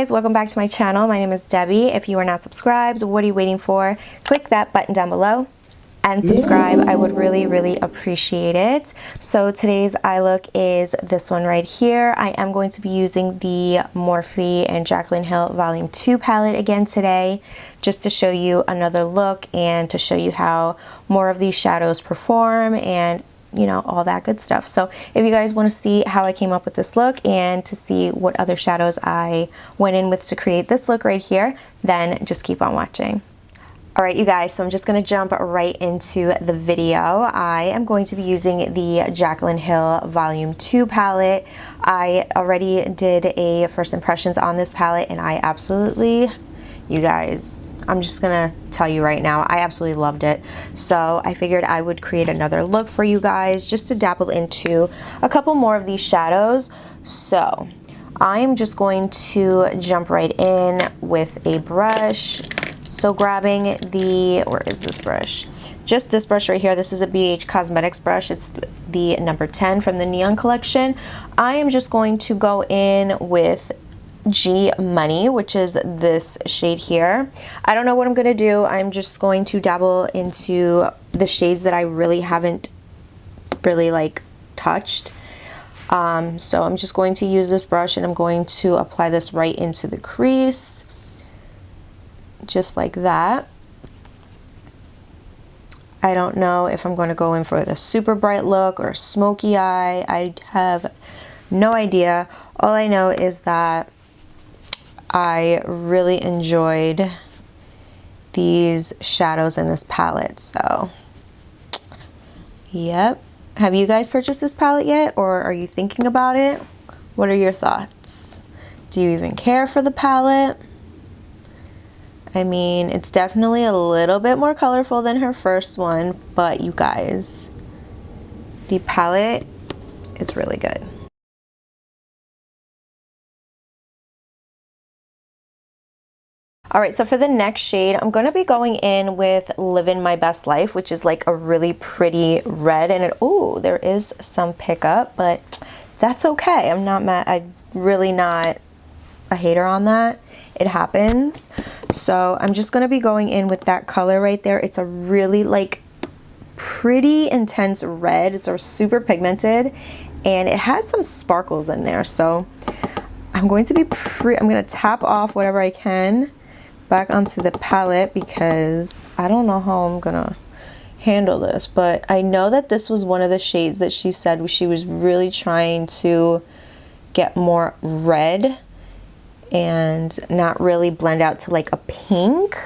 guys, welcome back to my channel. My name is Debbie. If you are not subscribed, what are you waiting for? Click that button down below and subscribe. I would really appreciate it. So today's eye look is this one right here. I am going to be using the Morphe X Jaclyn Hill Volume 2 palette again today, just to show you another look and to show you how more of these shadows perform and you know, all that good stuff. So if you guys want to see how I came up with this look and to see what other shadows I went in with to create this look right here, then just keep on watching. All right, you guys, so I'm just going to jump right into the video. I am going to be using the Jaclyn Hill Volume 2 palette. I already did a first impressions on this palette and I absolutely, you guys, I'm just gonna tell you right now, I absolutely loved it. So I figured I would create another look for you guys just to dabble into a couple more of these shadows. So I'm just going to jump right in with a brush. So grabbing the, where is this brush? Just this brush right here. This is a BH Cosmetics brush. It's the number 10 from the Neon collection. I am just going to go in with G Money, which is this shade here. I don't know what I'm gonna do. I'm just going to dabble into the shades that I really haven't like touched. So I'm just going to use this brush and I'm going to apply this right into the crease, just like that. I don't know if I'm going to go in for the super bright look or smoky eye. I have no idea. All I know is that I really enjoyed these shadows in this palette. So yep. Have you guys purchased this palette yet, or are you thinking about it? What are your thoughts? Do you even care for the palette? I mean, it's definitely a little bit more colorful than her first one, but you guys, the palette is really good. Alright, so for the next shade, I'm going to be going in with Living My Best Life, which is like a really pretty red. And oh, there is some pickup, but that's okay. I'm not mad. I'm really not a hater on that. It happens. So I'm just going to be going in with that color right there. It's a really like pretty intense red. It's a super pigmented and it has some sparkles in there. So I'm going to I'm going to tap off whatever I can back onto the palette because I don't know how I'm gonna handle this, but I know that this was one of the shades that she said she was really trying to get more red and not really blend out to like a pink.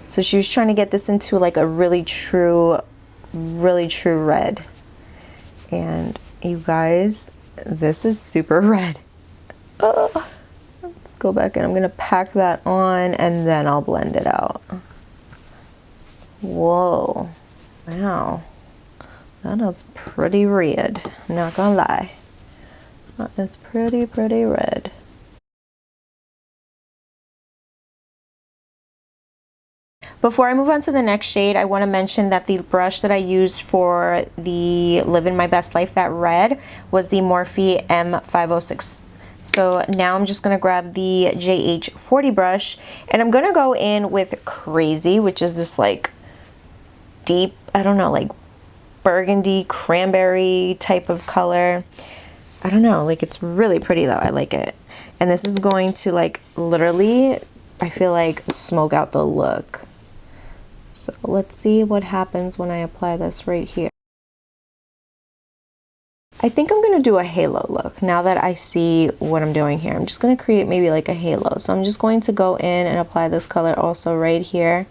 So she was trying to get this into like a really true red. And you guys, this is super red. Let's go back and I'm gonna pack that on and then I'll blend it out. Whoa, wow, that is pretty red, not gonna lie. That is pretty red. Before I move on to the next shade, I want to mention that the brush that I used for the Living My Best Life, that red, was the Morphe M506. So now I'm just going to grab the JH40 brush and I'm going to go in with Crazy, which is this like deep, I don't know, like burgundy cranberry type of color. I don't know, like it's really pretty though. I like it. And this is going to like literally, I feel like, smoke out the look. So let's see what happens when I apply this right here. I think I'm going to do a halo look now that I see what I'm doing here. I'm just going to create maybe like a halo. So I'm just going to go in and apply this color also right here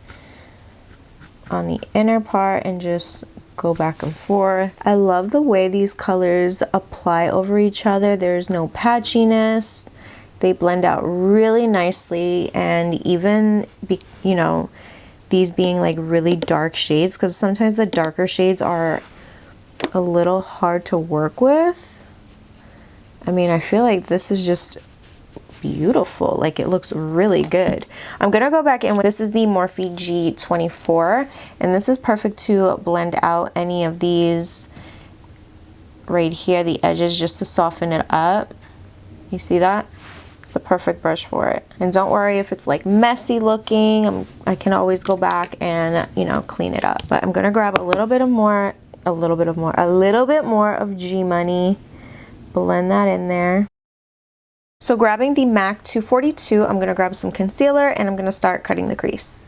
on the inner part and just go back and forth. I love the way these colors apply over each other. There's no patchiness. They blend out really nicely, and even, you know, these being like really dark shades, because sometimes the darker shades are a little hard to work with. I mean, I feel like this is just beautiful. Like it looks really good. I'm gonna go back in with, this is the Morphe G24, and this is perfect to blend out any of these right here, the edges, just to soften it up. You see that? It's the perfect brush for it. And don't worry if it's like messy looking. I can always go back and, you know, clean it up. But I'm gonna grab a little bit more of G Money, blend that in there. So grabbing the MAC 242, I'm gonna grab some concealer and I'm gonna start cutting the crease.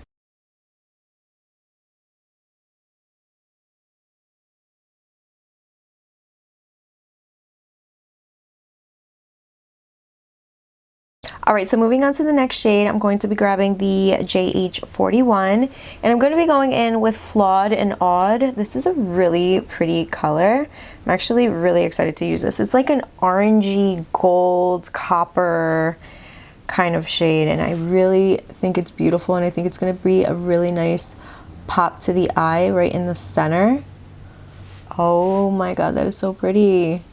Alright, so moving on to the next shade, I'm going to be grabbing the JH41, and I'm going to be going in with Flawed and Odd. This is a really pretty color. I'm actually really excited to use this. It's like an orangey gold copper kind of shade, and I really think it's beautiful, and I think it's going to be a really nice pop to the eye right in the center. Oh my god, that is so pretty.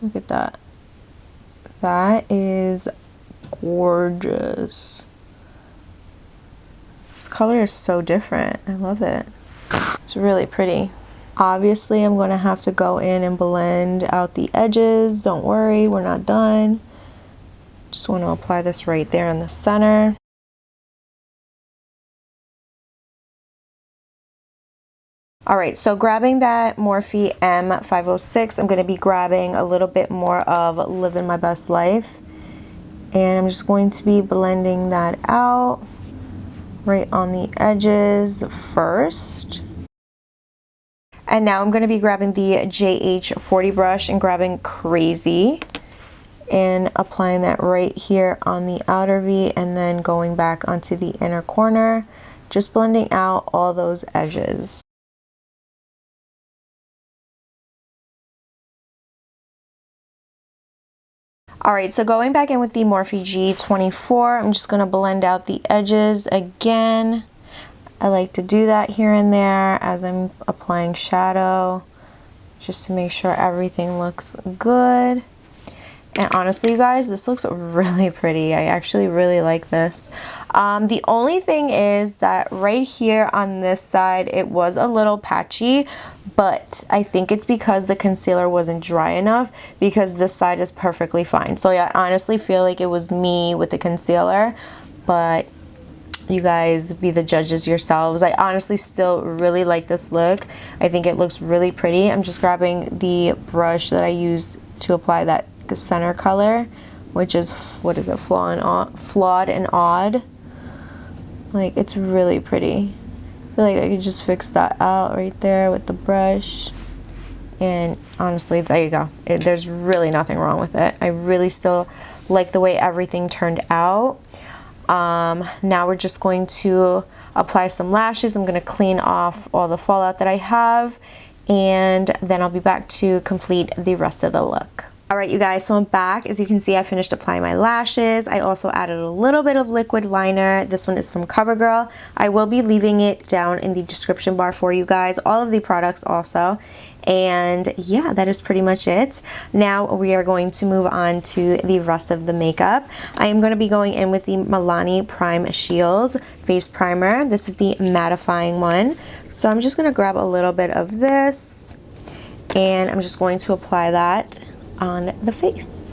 Look at that. That is gorgeous. This color is so different. I love it. It's really pretty. Obviously, I'm going to have to go in and blend out the edges. Don't worry, we're not done. Just want to apply this right there in the center. Alright, so grabbing that Morphe M506, I'm going to be grabbing a little bit more of Living My Best Life. And I'm just going to be blending that out right on the edges first. And now I'm going to be grabbing the JH40 brush and grabbing Crazy and applying that right here on the outer V and then going back onto the inner corner, just blending out all those edges. Alright, so going back in with the Morphe G24, I'm just going to blend out the edges again. I like to do that here and there as I'm applying shadow, just to make sure everything looks good. And honestly, you guys, this looks really pretty. I actually really like this. The only thing is that right here on this side, it was a little patchy, but I think it's because the concealer wasn't dry enough, because this side is perfectly fine. So yeah, I honestly feel like it was me with the concealer, but you guys be the judges yourselves. I honestly still really like this look. I think it looks really pretty. I'm just grabbing the brush that I use to apply that center color, which is, what is it, Flawed and Odd. Like, it's really pretty. I feel like I could just fix that out right there with the brush. And honestly, there you go. There's really nothing wrong with it. I really still like the way everything turned out. Now we're just going to apply some lashes. I'm going to clean off all the fallout that I have, and then I'll be back to complete the rest of the look. Alright, you guys, so I'm back. As you can see, I finished applying my lashes. I also added a little bit of liquid liner. This one is from CoverGirl. I will be leaving it down in the description bar for you guys, all of the products also. And yeah, that is pretty much it. Now we are going to move on to the rest of the makeup. I am going to be going in with the Milani Prime Shield Face Primer. This is the mattifying one. So I'm just going to grab a little bit of this, and I'm just going to apply that on the face.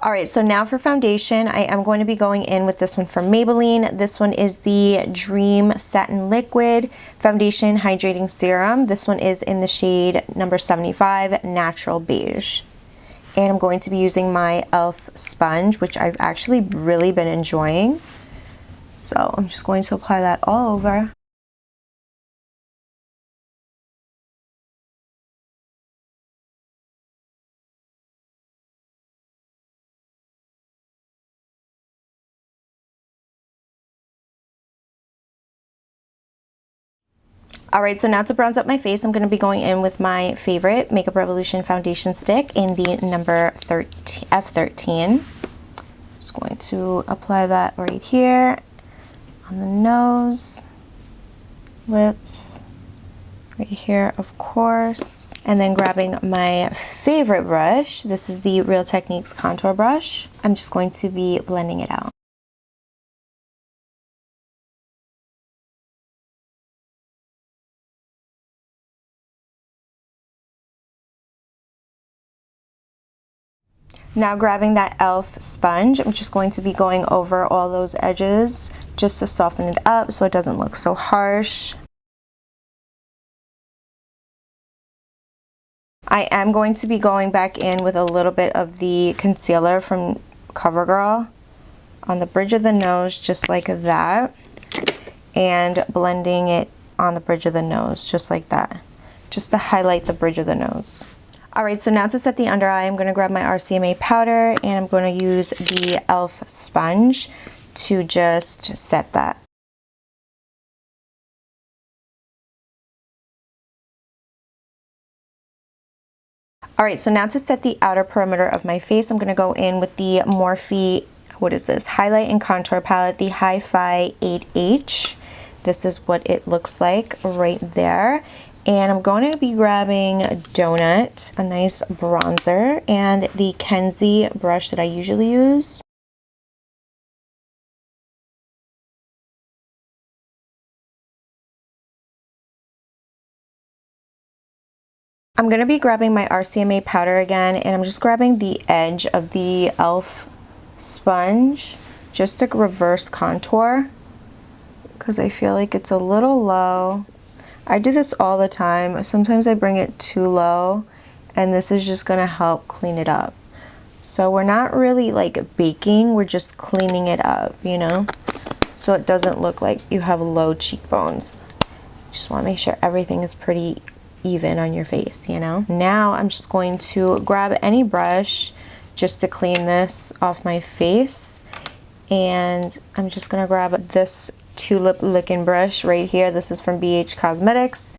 Alright, so now for foundation, I am going to be going in with this one from Maybelline. This one is the Dream Satin Liquid Foundation Hydrating Serum. This one is in the shade number 75, Natural Beige. And I'm going to be using my e.l.f. sponge, which I've actually really been enjoying. So I'm just going to apply that all over. Alright, so now to bronze up my face, I'm going to be going in with my favorite Makeup Revolution foundation stick in the number F13. Just going to apply that right here on the nose, lips, right here of course, and then grabbing my favorite brush. This is the Real Techniques contour brush. I'm just going to be blending it out. Now grabbing that e.l.f. sponge, I'm just going to be going over all those edges just to soften it up so it doesn't look so harsh. I am going to be going back in with a little bit of the concealer from CoverGirl on the bridge of the nose, just like that, and blending it on the bridge of the nose, just like that, just to highlight the bridge of the nose. Alright, so now to set the under eye, I'm going to grab my RCMA powder and I'm going to use the e.l.f. sponge to just set that. Alright, so now to set the outer perimeter of my face, I'm going to go in with the Morphe, what is this, Highlight and Contour Palette, the Hi-Fi 8H. This is what it looks like right there. And I'm going to be grabbing Donut, a nice bronzer, and the Kenzie brush that I usually use. I'm going to be grabbing my RCMA powder again, and I'm just grabbing the edge of the e.l.f. sponge just to reverse contour because I feel like it's a little low. I do this all the time. Sometimes I bring it too low, and this is just going to help clean it up. So we're not really like baking, we're just cleaning it up, you know, so it doesn't look like you have low cheekbones. Just want to make sure everything is pretty even on your face, you know. Now I'm just going to grab any brush just to clean this off my face, and I'm just going to grab this tulip licking brush right here. This is from BH Cosmetics.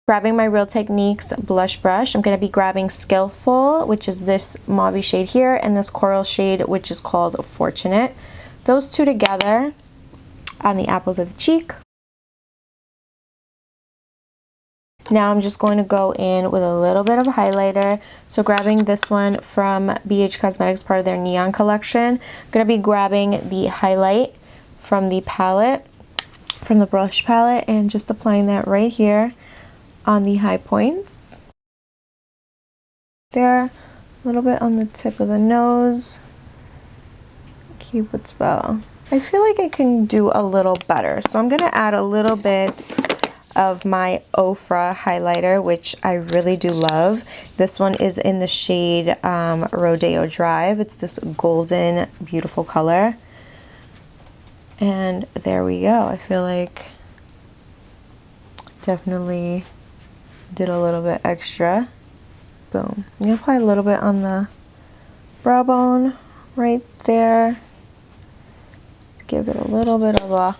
Grabbing my Real Techniques blush brush, I'm going to be grabbing Skillful, which is this mauve shade here, and this coral shade, which is called Fortunate. Those two together on the apples of the cheek. Now I'm just going to go in with a little bit of highlighter. So grabbing this one from BH Cosmetics, part of their Neon collection. I'm going to be grabbing the highlight from the palette, from the brush palette, and just applying that right here on the high points. There, a little bit on the tip of the nose. Cupid's bow. I feel like I can do a little better, so I'm going to add a little bit of my Ofra highlighter, which I really do love. This one is in the shade Rodeo Drive. It's this golden, beautiful color. And there we go. I feel like definitely did a little bit extra. Boom. I'm going to apply a little bit on the brow bone right there. Give it a little bit of a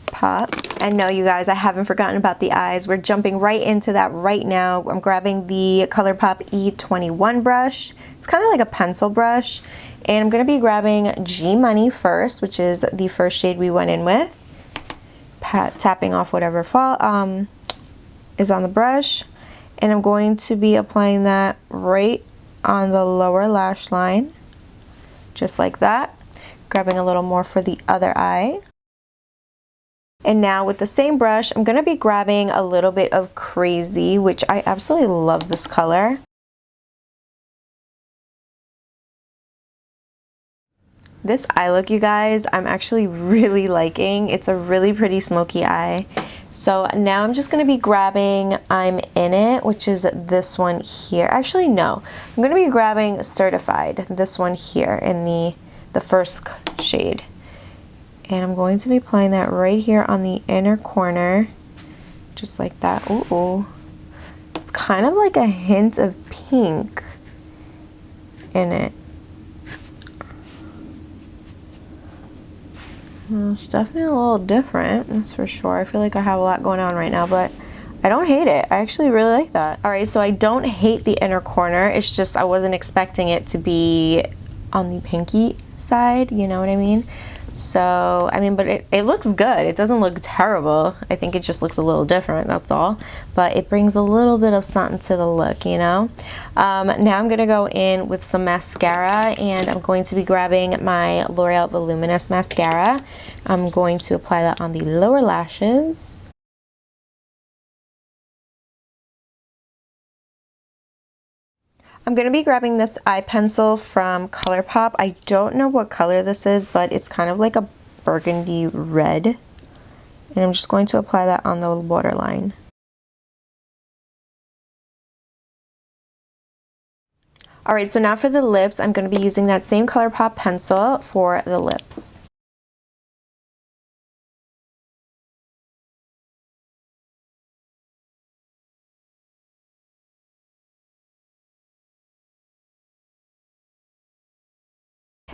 pop. And no, you guys, I haven't forgotten about the eyes. We're jumping right into that right now. I'm grabbing the ColourPop E21 brush. It's kind of like a pencil brush. And I'm going to be grabbing G Money first, which is the first shade we went in with. Tapping off whatever is on the brush. And I'm going to be applying that right on the lower lash line. Just like that. Grabbing a little more for the other eye. And now with the same brush, I'm going to be grabbing a little bit of Crazy, which I absolutely love this color. This eye look, you guys, I'm actually really liking. It's a really pretty smoky eye. So now I'm just going to be grabbing I'm In It, which is this one here. Actually, no. I'm going to be grabbing Certified, this one here in the first shade, and I'm going to be applying that right here on the inner corner, just like that. Ooh, it's kind of like a hint of pink in it. Well, it's definitely a little different, that's for sure. I feel like I have a lot going on right now, but I don't hate it. I actually really like that. Alright, so I don't hate the inner corner. It's just I wasn't expecting it to be on the pinky side, you know what I mean? So, I mean, but it looks good. It doesn't look terrible. I think it just looks a little different, that's all. But it brings a little bit of something to the look, you know? Now I'm going to go in with some mascara, and I'm going to be grabbing my L'Oreal Voluminous Mascara. I'm going to apply that on the lower lashes. I'm going to be grabbing this eye pencil from ColourPop. I don't know what color this is, but it's kind of like a burgundy red. And I'm just going to apply that on the waterline. Alright, so now for the lips, I'm going to be using that same ColourPop pencil for the lips.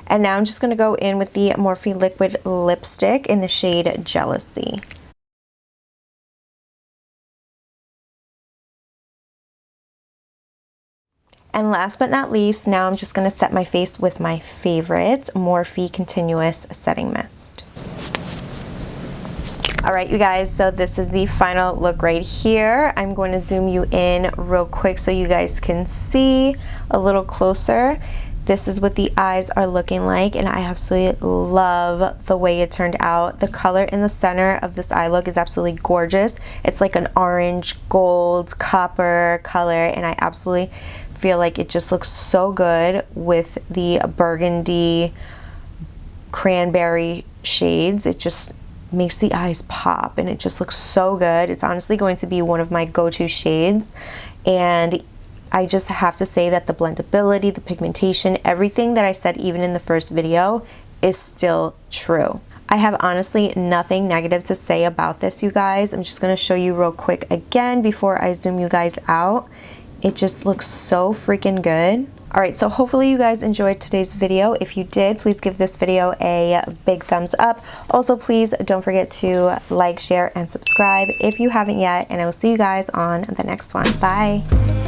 And now I'm just going to go in with the Morphe Liquid Lipstick in the shade Jealousy. And last but not least, now I'm just going to set my face with my favorite Morphe Continuous Setting Mist. Alright you guys, so this is the final look right here. I'm going to zoom you in real quick so you guys can see a little closer. This is what the eyes are looking like, and I absolutely love the way it turned out. The color in the center of this eye look is absolutely gorgeous. It's like an orange, gold, copper color, and I absolutely feel like it just looks so good with the burgundy cranberry shades. It just makes the eyes pop, and it just looks so good. It's honestly going to be one of my go-to shades, and I just have to say that the blendability, the pigmentation, everything that I said even in the first video is still true. I have honestly nothing negative to say about this, you guys. I'm just going to show you real quick again before I zoom you guys out. It just looks so freaking good. Alright, so hopefully you guys enjoyed today's video. If you did, please give this video a big thumbs up. Also, please don't forget to like, share, and subscribe if you haven't yet. And I will see you guys on the next one. Bye!